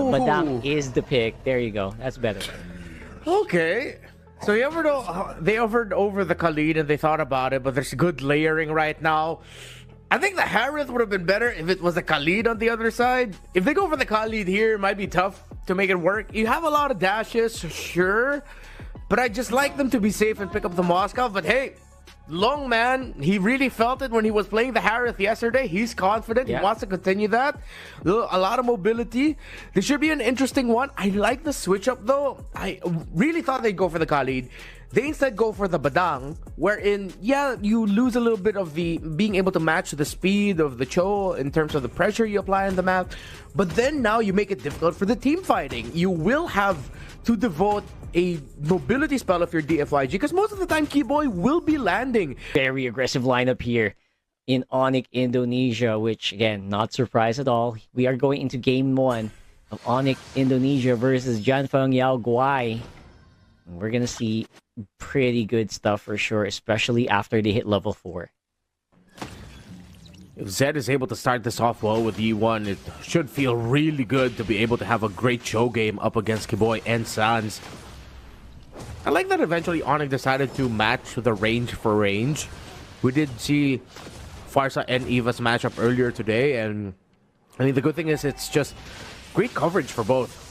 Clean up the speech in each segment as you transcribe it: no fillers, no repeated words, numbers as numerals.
Badang is the pick. There you go. That's better. Okay. So they offered over the Khalid and they thought about it, but there's good layering right now. I think the Harith would have been better if it was the Khalid on the other side. If they go for the Khalid here, it might be tough to make it work. You have a lot of dashes, sure, but I just like them to be safe and pick up the Moscow. But hey, Long Man, he really felt it when he was playing the Harith yesterday. He's confident. Yeah. He wants to continue that. A lot of mobility. This should be an interesting one. I like the switch up though. I really thought they'd go for the Khalid. They instead go for the Badang, wherein, yeah, you lose a little bit of the being able to match the speed of the Cho in terms of the pressure you apply on the map. But then now you make it difficult for the team fighting. You will have to devote a mobility spell if you're DFYG, because most of the time Kiboy will be landing. Very aggressive lineup here in Onic Indonesia, which again, not surprised at all. We are going into game 1 of Onic Indonesia versus Dianpengyaoguai. We're gonna see pretty good stuff for sure, especially after they hit level 4. If Zed is able to start this off well with E1, it should feel really good to be able to have a great show game up against Kiboy and Sans. I like that eventually Onic decided to match the range for range. We did see Farsa and Eva's matchup earlier today, and I mean, the good thing is it's just great coverage for both.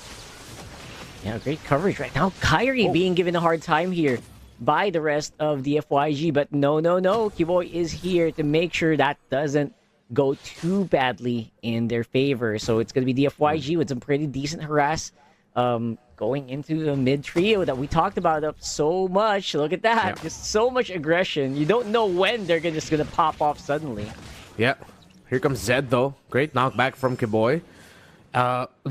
Yeah, great coverage right now. Kyrie being given a hard time here by the rest of the FYG, but no. Kiboy is here to make sure that doesn't go too badly in their favor. So it's going to be the FYG with some pretty decent harass going into the mid trio that we talked about up so much. Look at that. Yeah. Just so much aggression. You don't know when they're just going to pop off suddenly. Yeah. Here comes Zed, though. Great knockback from Kiboy.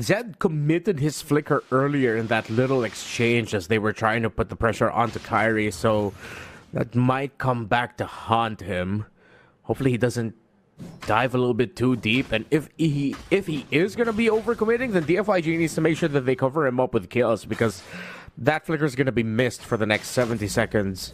Zed committed his flicker earlier in that little exchange as they were trying to put the pressure onto Kyrie, so that might come back to haunt him. Hopefully he doesn't dive a little bit too deep, and if he is going to be overcommitting, then DFYG needs to make sure that they cover him up with kills, because that flicker is going to be missed for the next 70 seconds.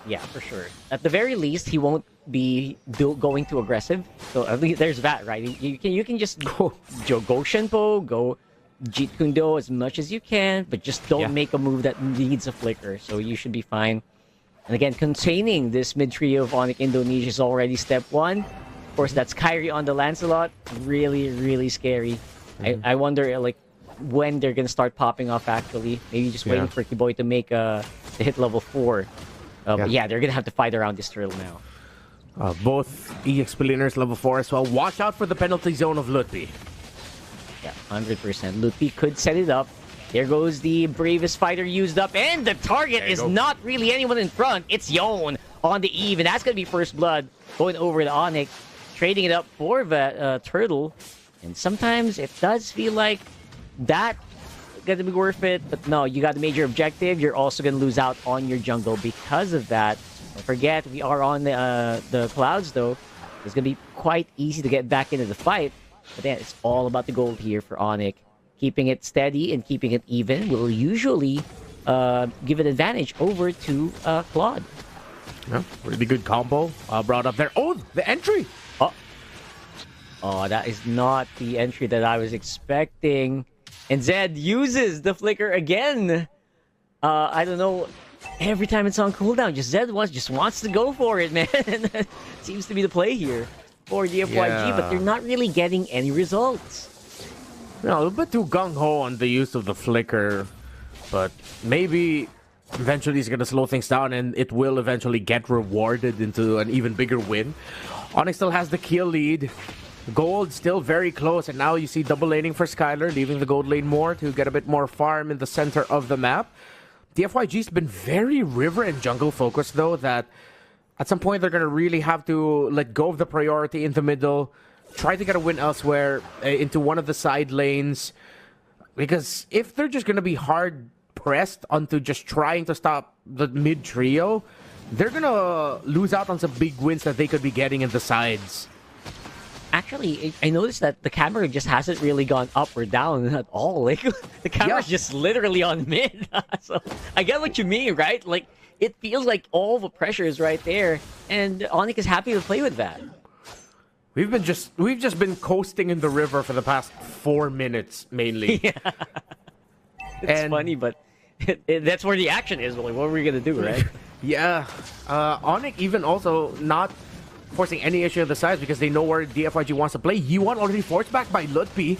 Yeah, for sure. At the very least, he won't be going too aggressive. So at least there's that, right? You can just go Shenpo, go Jeet Kune Do as much as you can, but just don't make a move that needs a flicker. So you should be fine. And again, containing this mid trio of Onic Indonesia is already step 1. Of course, that's Kyrie on the Lancelot. Really, really scary. I wonder like when they're gonna start popping off. Actually, maybe just waiting for Kiboy to make to hit level 4. But yeah, they're gonna have to fight around this turtle now. Both EXP laners level 4 as well. Watch out for the penalty zone of Lutpi. Yeah, 100%. Lutpi could set it up. There goes the bravest fighter used up, and the target is not really anyone in front. It's Yon on the Eve, and that's gonna be first blood going over to Onic, trading it up for the turtle. And sometimes it does feel like that gonna be worth it, but no, you got the major objective. You're also gonna lose out on your jungle because of that. Don't forget, we are on the clouds though. It's gonna be quite easy to get back into the fight, but then it's all about the gold here for Onic. Keeping it steady and keeping it even will usually give an advantage over to Claude. Yeah, really good combo brought up there. Oh, the entry! Oh, that is not the entry that I was expecting. And Zed uses the flicker again. I don't know. Every time it's on cooldown, Zed just wants to go for it, man. Seems to be the play here for the FYG, but they're not really getting any results. No, a little bit too gung-ho on the use of the flicker, but maybe eventually he's going to slow things down and it will eventually get rewarded into an even bigger win. Onic still has the kill lead. Gold still very close, and now you see double laning for Skylar, leaving the gold lane more to get a bit more farm in the center of the map. The FYG's been very river and jungle focused though, that at some point they're going to really have to let go of the priority in the middle, try to get a win elsewhere into one of the side lanes, because if they're just going to be hard pressed onto just trying to stop the mid trio, they're going to lose out on some big wins that they could be getting in the sides. Actually, I noticed that the camera just hasn't really gone up or down at all. Like, the camera's just literally on mid. So, I get what you mean, right? Like, it feels like all the pressure is right there, and Onic is happy to play with that. We've just been coasting in the river for the past 4 minutes mainly. Yeah. It's funny, but that's where the action is. Like, what are we gonna do, right? Yeah. Onic even also not forcing any issue of the sides because they know where DFYG wants to play. Yuan already forced back by Mlbb.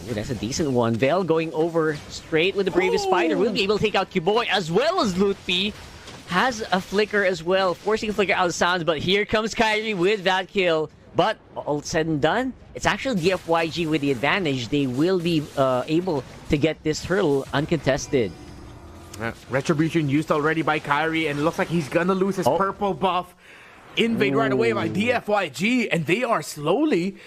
Ooh, that's a decent one. Vel going over straight with the bravest fighter. Will be able to take out Kiboy as well as Mlbb. Has a flicker as well, forcing a flicker out of sounds, but here comes Kyrie with that kill. But all said and done, it's actually DFYG with the advantage. They will be able to get this hurdle uncontested. Retribution used already by Kyrie, and it looks like he's gonna lose his purple buff. Invade right away by DFYG, and they are slowly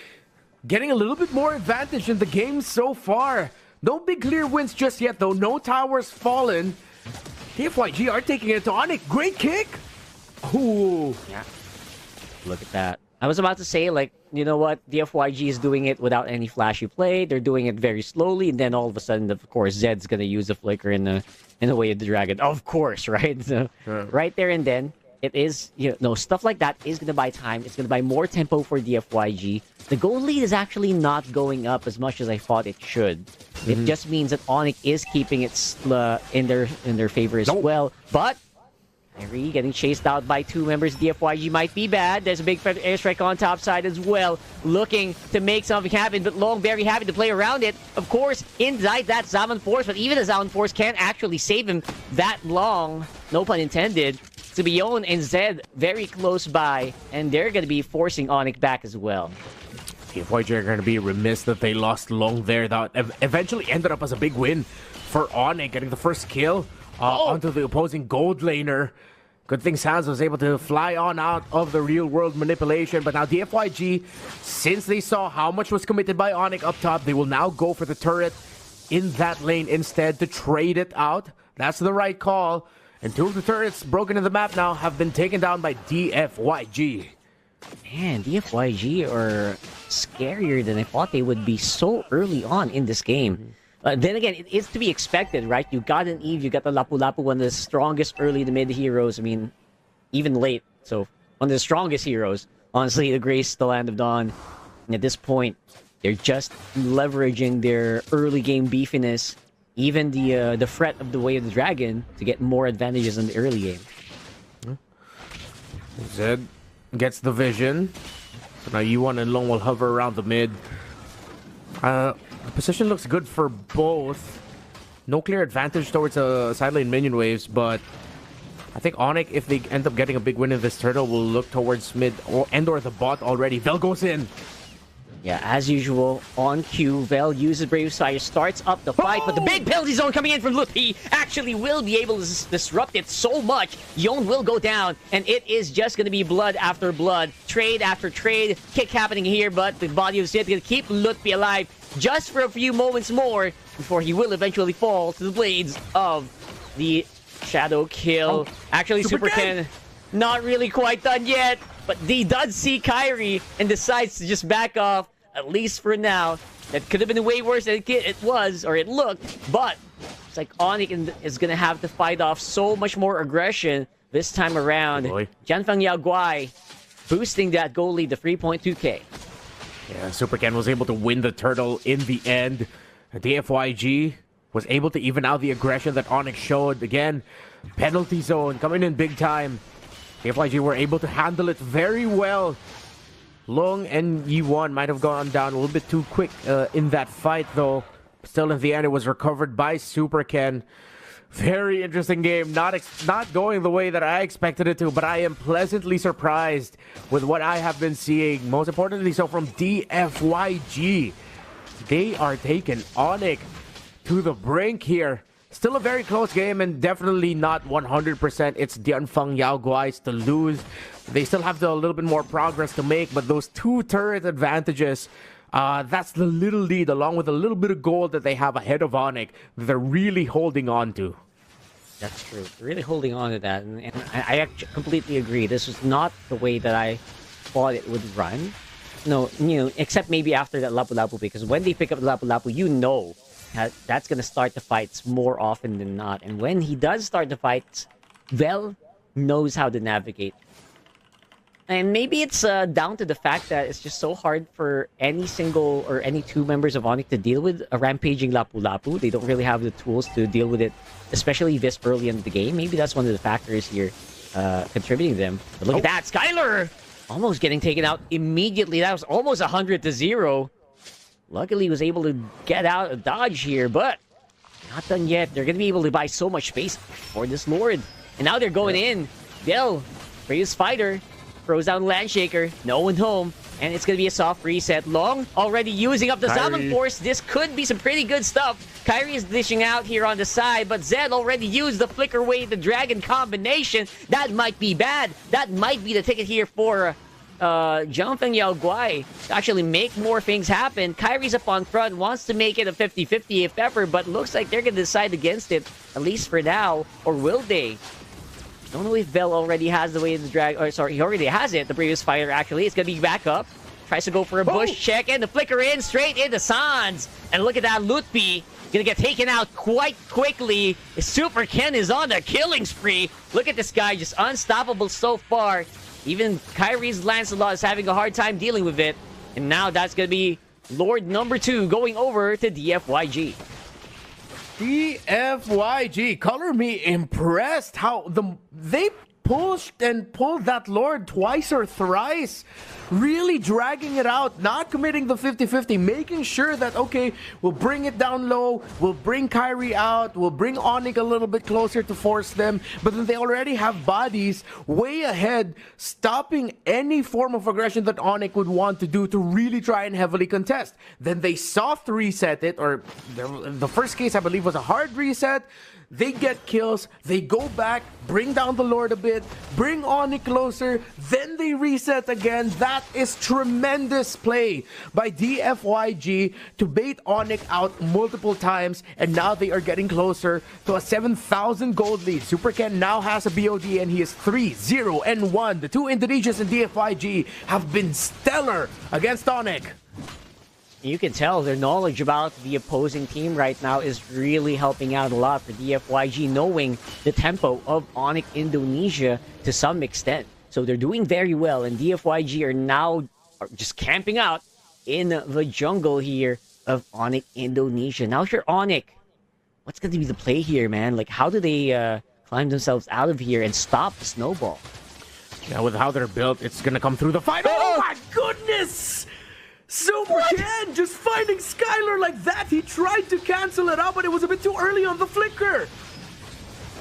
getting a little bit more advantage in the game so far. No big clear wins just yet, though. No towers fallen. DFYG are taking it to Onic. Great kick. Ooh. Yeah. Look at that. I was about to say, like, you know what? DFYG is doing it without any flashy play. They're doing it very slowly, and then all of a sudden, of course, Zed's gonna use the flicker in the way of the dragon. Of course, right? So, right there and then, it is, stuff like that is gonna buy time. It's gonna buy more tempo for DFYG. The goal lead is actually not going up as much as I thought it should. It just means that Onic is keeping it in their favor as well. But Kyrie getting chased out by 2 members. DFYG might be bad. There's a big airstrike on top side as well, looking to make something happen. But Long very happy to play around it. Of course, inside that Zaman Force, but even the Zaman Force can't actually save him that long. No pun intended. Subion and Zed very close by, and they're going to be forcing Onic back as well. DFYG are going to be remiss that they lost Long there. That eventually ended up as a big win for Onic, getting the first kill onto the opposing gold laner. Good thing Sans was able to fly on out of the real-world manipulation. But now DFYG, since they saw how much was committed by Onic up top, they will now go for the turret in that lane instead to trade it out. That's the right call. And 2 of the turrets broken in the map now have been taken down by DFYG. Man, DFYG are scarier than I thought they would be so early on in this game. Then again, it is to be expected, right? You got an Eve, you got the Lapu Lapu, one of the strongest early to mid heroes. I mean, even late. So, one of the strongest heroes. Honestly, the Grace, the Land of Dawn. And at this point, they're just leveraging their early game beefiness, even the threat of the Way of the Dragon, to get more advantages in the early game. Zed gets the vision. So now Yuan and Long will hover around the mid. The position looks good for both. No clear advantage towards side lane minion waves, but I think Onic, if they end up getting a big win in this turtle, will look towards mid or the bot already. Vel goes in. Yeah, as usual, on cue, Vel uses Brave Fire, starts up the fight, but the big penalty zone coming in from Mlbb actually will be able to disrupt it so much. Yon will go down, and it is just going to be blood after blood, trade after trade, kick happening here, but the body of Sid going to keep Mlbb alive just for a few moments more before he will eventually fall to the blades of the Shadow Kill. Actually, Super Ken not really quite done yet. But he does see Kyrie and decides to just back off, at least for now. That could have been way worse than it was, or it looked. But it's like Onic is going to have to fight off so much more aggression this time around. Dianpengyaoguai boosting that goal lead to 3.2k. Yeah, Super Ken was able to win the turtle in the end. DFYG was able to even out the aggression that Onic showed. Again, penalty zone coming in big time. DFYG were able to handle it very well. Long and Yi1 might have gone down a little bit too quick in that fight, though. Still, in the end, it was recovered by Super Ken. Very interesting game. Not going the way that I expected it to, but I am pleasantly surprised with what I have been seeing. Most importantly, so from DFYG. They are taking Onic to the brink here. Still a very close game and definitely not 100%. It's Dianpengyaoguai's to lose. They still have a little bit more progress to make, but those 2 turret advantages, that's the little lead along with a little bit of gold that they have ahead of Onic that they're really holding on to. That's true. Really holding on to that. And I completely agree. This was not the way that I thought it would run. No, except maybe after that Lapu Lapu, because when they pick up the Lapu Lapu, that's going to start the fights more often than not. And when he does start the fights, Vel knows how to navigate. And maybe it's down to the fact that it's just so hard for any single or any two members of Onic to deal with a rampaging Lapu-Lapu. They don't really have the tools to deal with it, especially this early in the game. Maybe that's one of the factors here contributing to them. But look at that, Skylar! Almost getting taken out immediately. That was almost 100-0. Luckily, he was able to get out of dodge here, but not done yet. They're going to be able to buy so much space for this Lord. And now they're going in. Dell, Freya's fighter, throws down Landshaker. No one home. And it's going to be a soft reset. Long already using up the Zaman Force. This could be some pretty good stuff. Kyrie is dishing out here on the side, but Zed already used the Flicker Wave, the Dragon combination. That might be bad. That might be the ticket here for Dianpengyaoguai to actually make more things happen. Kyrie's up on front, wants to make it a 50-50 if ever, but looks like they're going to decide against it, at least for now. Or will they? Don't know if Bell already has the way of the drag. Or sorry, he already has it. The previous fighter actually. It's gonna be back up. Tries to go for a bush check and the flicker in straight into Sans. And look at that Lutfi. Gonna get taken out quite quickly. Super Ken is on the killing spree. Look at this guy, just unstoppable so far. Even Kyrie's Lancelot is having a hard time dealing with it. And now that's gonna be Lord number 2 going over to DFYG. DFYG, color me impressed how they pushed and pulled that Lord twice or thrice, really dragging it out, not committing the 50-50, making sure that, okay, we'll bring it down low, we'll bring Kyrie out, we'll bring Onic a little bit closer to force them, but then they already have bodies way ahead, stopping any form of aggression that Onic would want to do to really try and heavily contest. Then they soft reset it, or the first case I believe was a hard reset. They get kills, they go back, bring down the Lord a bit, bring Onic closer, then they reset again. That is tremendous play by DFYG to bait Onic out multiple times, and now they are getting closer to a 7,000 gold lead. Super Ken now has a BOD and he is 3-0-1. The two Indonesians in DFYG have been stellar against Onic. You can tell their knowledge about the opposing team right now is really helping out a lot for DFYG, knowing the tempo of Onic Indonesia to some extent. So they're doing very well, and DFYG are now just camping out in the jungle here of Onic Indonesia. Now if you're Onic, what's going to be the play here, man? Like, how do they climb themselves out of here and stop the snowball? Yeah, with how they're built, it's going to come through the fight. Oh my goodness! Super Ken just finding Skylar like that. He tried to cancel it out, but it was a bit too early on the flicker.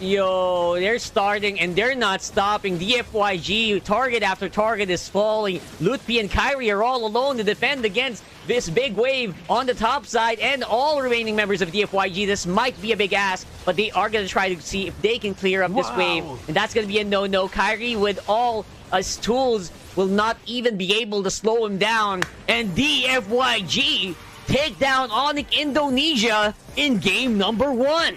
Yo, they're starting and they're not stopping. DFYG, target after target is falling. Lutfi and Kyrie are all alone to defend against this big wave on the top side, and all remaining members of DFYG. This might be a big ask, but they are going to try to see if they can clear up this wave. And that's going to be a no-no. Kyrie, with all his tools, will not even be able to slow him down. And DFYG take down Onic Indonesia in game number 1.